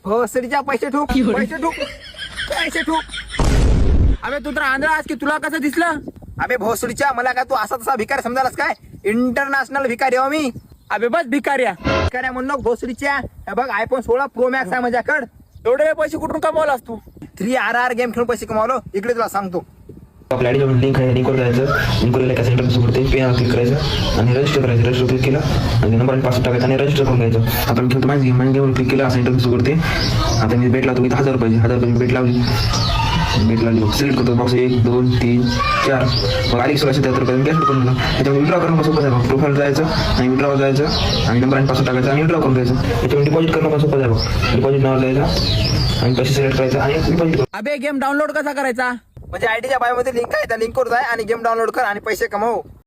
भोसडीच्या पैसे ठोक, पैसे ठोक, पैसे ठोक. अबे तू तर आंधळा की तुला कसं दिसलं? अबे भोसडीच्या, मला काय तू असा तसा भिकारी समजालास काय? इंटरनॅशनल भिकारी हो मी. अबे बस भिकाऱ्या म्हणून भोसडीच्या. हे बघ आयफोन 16 प्रो मॅक्स आहे माझ्याकडे. एवढे पैसे कुठून कमावलास तू? 3RR गेम खेळून पैसे कमावलो. इकडे तुला सांगतो. आपल्या आयडी लिंक आहे, लिंकवर जायचं. लिंकवर एका सेंटर पडते, पे क्लिक करायचं आणि रजिस्टर करायचं. रजिस्टर क्लिक केला आणि नंबर आणि पासवर्ड टाकायचा आणि रजिस्टर करून घ्यायचं. आता मी खेळतो माझी गेमवर क्लिक केला, सेंटर करते. आता मी बेट लावतो. मी 1000 रुपये बेट लावली. बेट लावली सिलेक्ट करतो बॉक्स 1 2 3 4. मग आली 1673 रुपये कॅश करून दिला. त्याच्यामध्ये विड्रॉ करणं सोपं आहे. प्रोफाईल जायचं आणि विड्रॉवर जायचं आणि नंबर आणि पासवर्ड टाकायचा आणि विड्रॉ करून घ्यायचं. त्याच्यामध्ये डिपॉझिट करणं पण सोपं आहे. डिपॉझिट नाव जायचं आणि पैसे सिलेक्ट करायचं आणि डिपॉझिट. अबे गेम डाउनलोड कसा करायचा? म्हणजे आयडीच्या बायोमध्ये लिंक आहे, त्या लिंकवर जाय आणि गेम डाउनलोड कर आणि पैसे कमव.